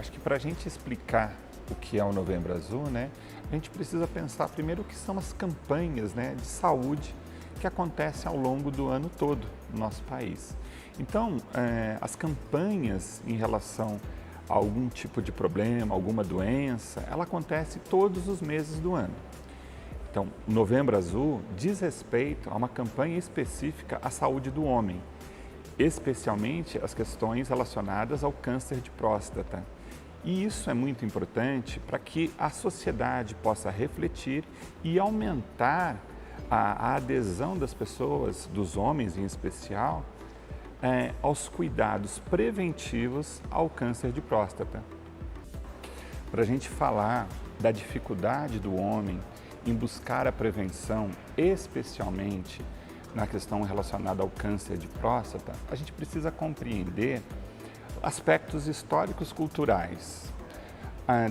acho que para a gente explicar o que é o Novembro Azul, né, a gente precisa pensar primeiro o que são as campanhas, né, de saúde que acontecem ao longo do ano todo no nosso país. Então, as campanhas em relação a algum tipo de problema, alguma doença, ela acontece todos os meses do ano. Então, o Novembro Azul diz respeito a uma campanha específica à saúde do homem, especialmente as questões relacionadas ao câncer de próstata. E isso é muito importante para que a sociedade possa refletir e aumentar a adesão das pessoas, dos homens em especial, aos cuidados preventivos ao câncer de próstata. Para a gente falar da dificuldade do homem em buscar a prevenção, especialmente na questão relacionada ao câncer de próstata, a gente precisa compreender aspectos históricos culturais.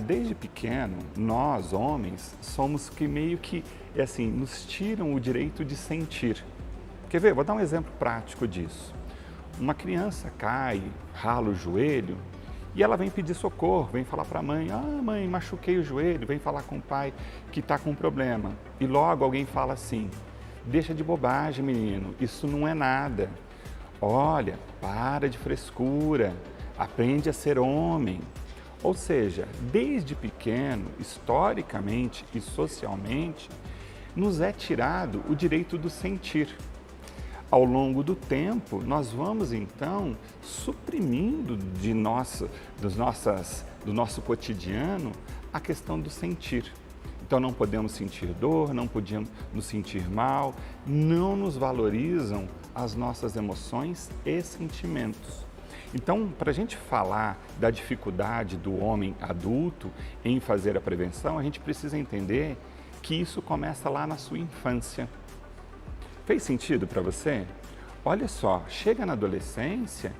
Desde pequeno, nós, homens, somos que meio que, assim, nos tiram o direito de sentir. Quer ver? Vou dar um exemplo prático disso. Uma criança cai, rala o joelho e ela vem pedir socorro, vem falar para a mãe, mãe, machuquei o joelho, vem falar com o pai que está com um problema. E logo alguém fala assim, deixa de bobagem, menino, isso não é nada. Olha, para de frescura, aprende a ser homem. Ou seja, desde pequeno, historicamente e socialmente, nos é tirado o direito do sentir. Ao longo do tempo, nós vamos então suprimindo do nosso cotidiano a questão do sentir. Então não podemos sentir dor, não podemos nos sentir mal, não nos valorizam as nossas emoções e sentimentos. Então, para a gente falar da dificuldade do homem adulto em fazer a prevenção, a gente precisa entender que isso começa lá na sua infância. Fez sentido para você? Olha só, chega na adolescência,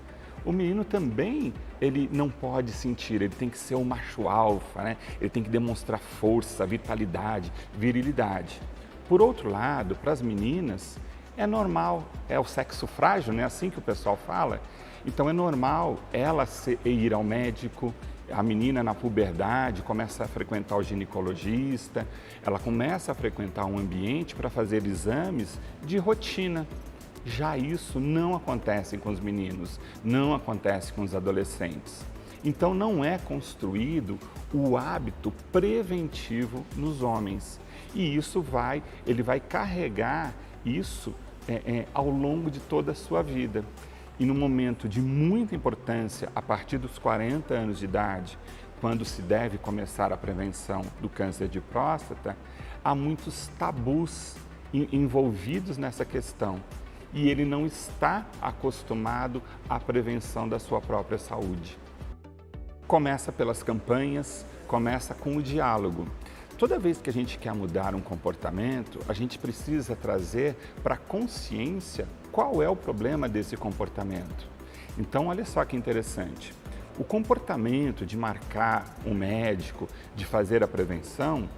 o menino também, ele não pode sentir, ele tem que ser um macho alfa, né? Ele tem que demonstrar força, vitalidade, virilidade. Por outro lado, para as meninas, é normal, é o sexo frágil, né? Assim que o pessoal fala. Então é normal ela ir ao médico, a menina na puberdade começa a frequentar o ginecologista, ela começa a frequentar um ambiente para fazer exames de rotina. Já isso não acontece com os meninos, não acontece com os adolescentes. Então não é construído o hábito preventivo nos homens. E ele vai carregar isso ao longo de toda a sua vida. E no momento de muita importância, a partir dos 40 anos de idade, quando se deve começar a prevenção do câncer de próstata, há muitos tabus envolvidos nessa questão. E ele não está acostumado à prevenção da sua própria saúde. Começa pelas campanhas, começa com o diálogo. Toda vez que a gente quer mudar um comportamento, a gente precisa trazer para a consciência qual é o problema desse comportamento. Então, olha só que interessante. O comportamento de marcar um médico, de fazer a prevenção,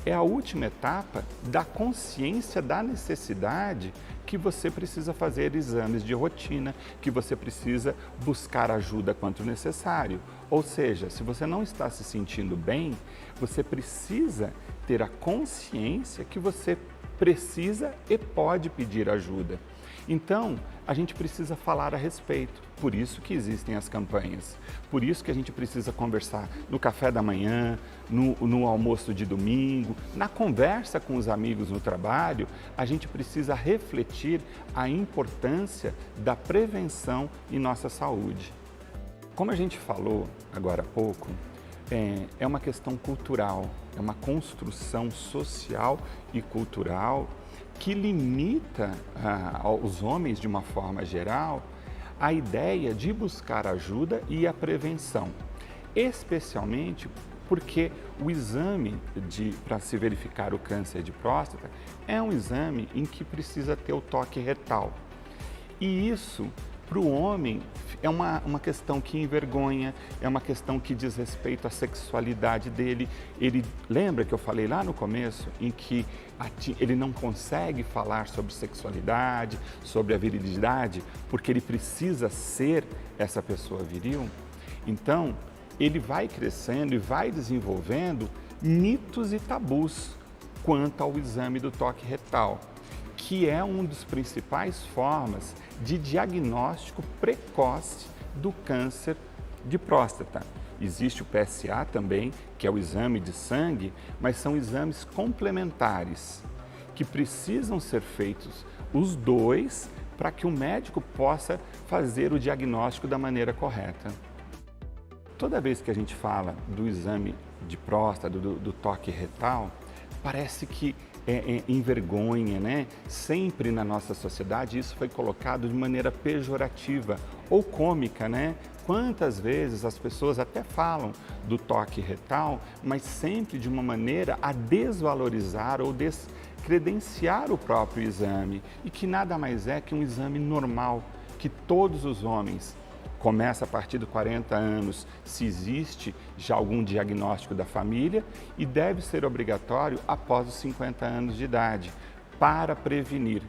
é a última etapa da consciência da necessidade que você precisa fazer exames de rotina, que você precisa buscar ajuda quanto necessário. Ou seja, se você não está se sentindo bem, você precisa ter a consciência que você precisa e pode pedir ajuda. Então, a gente precisa falar a respeito, por isso que existem as campanhas, por isso que a gente precisa conversar no café da manhã, no almoço de domingo, na conversa com os amigos no trabalho, a gente precisa refletir a importância da prevenção em nossa saúde. Como a gente falou agora há pouco, é uma questão cultural, é uma construção social e cultural que limita aos homens, de uma forma geral, a ideia de buscar ajuda e a prevenção, especialmente porque o exame para se verificar o câncer de próstata é um exame em que precisa ter o toque retal. E isso, para o homem, é uma questão que envergonha, é uma questão que diz respeito à sexualidade dele. Ele lembra que eu falei lá no começo em que ele não consegue falar sobre sexualidade, sobre a virilidade, porque ele precisa ser essa pessoa viril? Então, ele vai crescendo e vai desenvolvendo mitos e tabus quanto ao exame do toque retal, que é uma das principais formas de diagnóstico precoce do câncer de próstata. Existe o PSA também, que é o exame de sangue, mas são exames complementares, que precisam ser feitos os dois para que o médico possa fazer o diagnóstico da maneira correta. Toda vez que a gente fala do exame de próstata, do toque retal, parece que envergonha, né? Sempre na nossa sociedade isso foi colocado de maneira pejorativa ou cômica, né? Quantas vezes as pessoas até falam do toque retal, mas sempre de uma maneira a desvalorizar ou descredenciar o próprio exame, e que nada mais é que um exame normal, que todos os homens começa a partir dos 40 anos, se existe já algum diagnóstico da família, e deve ser obrigatório após os 50 anos de idade, para prevenir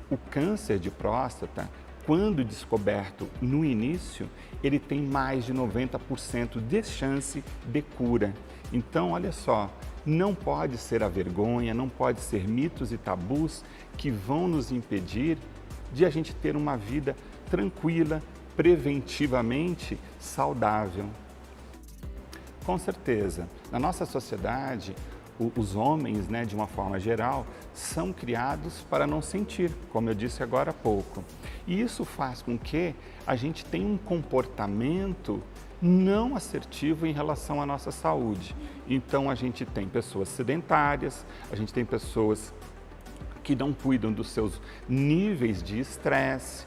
o câncer de próstata. Quando descoberto no início, ele tem mais de 90% de chance de cura. Então, olha só, não pode ser a vergonha, não pode ser mitos e tabus que vão nos impedir de a gente ter uma vida tranquila, preventivamente saudável. Com certeza, na nossa sociedade, os homens, né, de uma forma geral, são criados para não sentir, como eu disse agora há pouco. E isso faz com que a gente tenha um comportamento não assertivo em relação à nossa saúde. Então, a gente tem pessoas sedentárias, a gente tem pessoas que não cuidam dos seus níveis de estresse,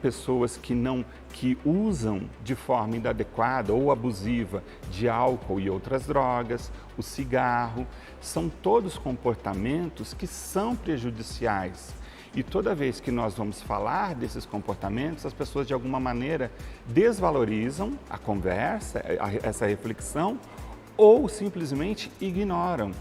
pessoas que usam de forma inadequada ou abusiva de álcool e outras drogas, o cigarro, são todos comportamentos que são prejudiciais. E toda vez que nós vamos falar desses comportamentos, as pessoas de alguma maneira desvalorizam a conversa, essa reflexão, ou simplesmente ignoram.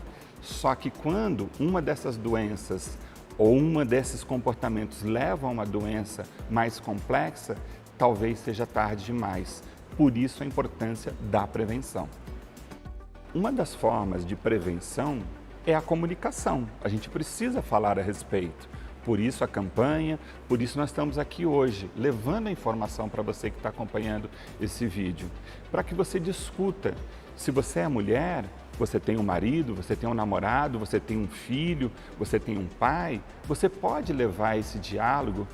Só que quando uma dessas doenças ou uma desses comportamentos leva a uma doença mais complexa, talvez seja tarde demais. Por isso a importância da prevenção. Uma das formas de prevenção é a comunicação. A gente precisa falar a respeito. Por isso a campanha, por isso nós estamos aqui hoje, levando a informação para você que está acompanhando esse vídeo, para que você discuta. Se você é mulher, você tem um marido, você tem um namorado, você tem um filho, você tem um pai, você pode levar esse diálogo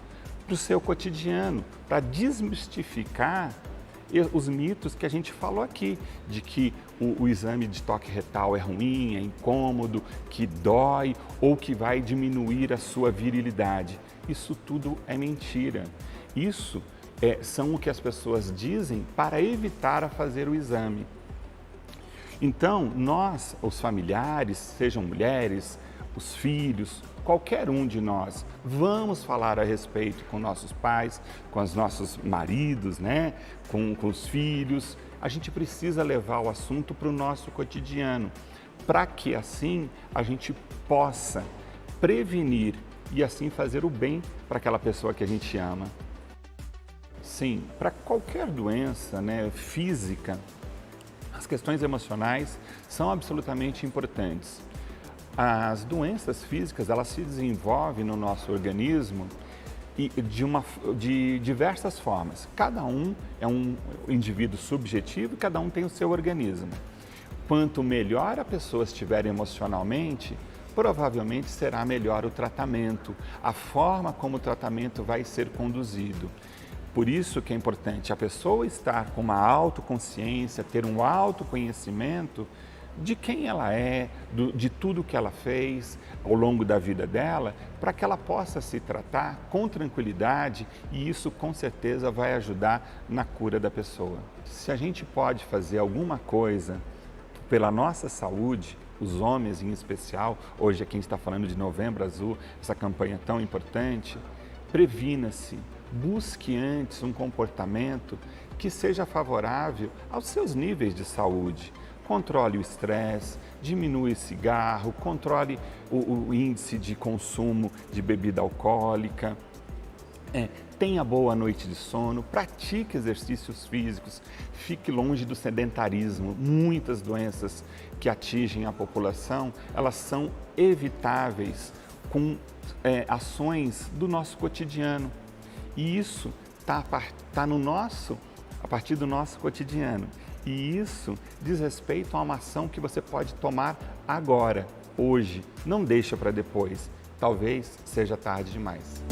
para o seu cotidiano, para desmistificar os mitos que a gente falou aqui, de que o exame de toque retal é ruim, é incômodo, que dói ou que vai diminuir a sua virilidade. Isso tudo é mentira. Isso são o que as pessoas dizem para evitar a fazer o exame. Então, nós, os familiares, sejam mulheres, os filhos, qualquer um de nós, vamos falar a respeito com nossos pais, com os nossos maridos, né? com os filhos. A gente precisa levar o assunto para o nosso cotidiano, para que assim a gente possa prevenir e assim fazer o bem para aquela pessoa que a gente ama. Sim, para qualquer doença, né, física, as questões emocionais são absolutamente importantes. As doenças físicas, elas se desenvolvem no nosso organismo de diversas formas. Cada um é um indivíduo subjetivo e cada um tem o seu organismo. Quanto melhor a pessoa estiver emocionalmente, provavelmente será melhor o tratamento, a forma como o tratamento vai ser conduzido. Por isso que é importante a pessoa estar com uma autoconsciência, ter um autoconhecimento de quem ela é, de tudo que ela fez ao longo da vida dela, para que ela possa se tratar com tranquilidade, e isso com certeza vai ajudar na cura da pessoa. Se a gente pode fazer alguma coisa pela nossa saúde, os homens em especial, hoje aqui a gente está falando de Novembro Azul, essa campanha tão importante, previna-se. Busque antes um comportamento que seja favorável aos seus níveis de saúde. Controle o estresse, diminui o cigarro, controle o índice de consumo de bebida alcoólica. Tenha boa noite de sono, pratique exercícios físicos, fique longe do sedentarismo. Muitas doenças que atingem a população, elas são evitáveis com ações do nosso cotidiano. E isso está a partir do nosso cotidiano. E isso diz respeito a uma ação que você pode tomar agora, hoje. Não deixa para depois. Talvez seja tarde demais.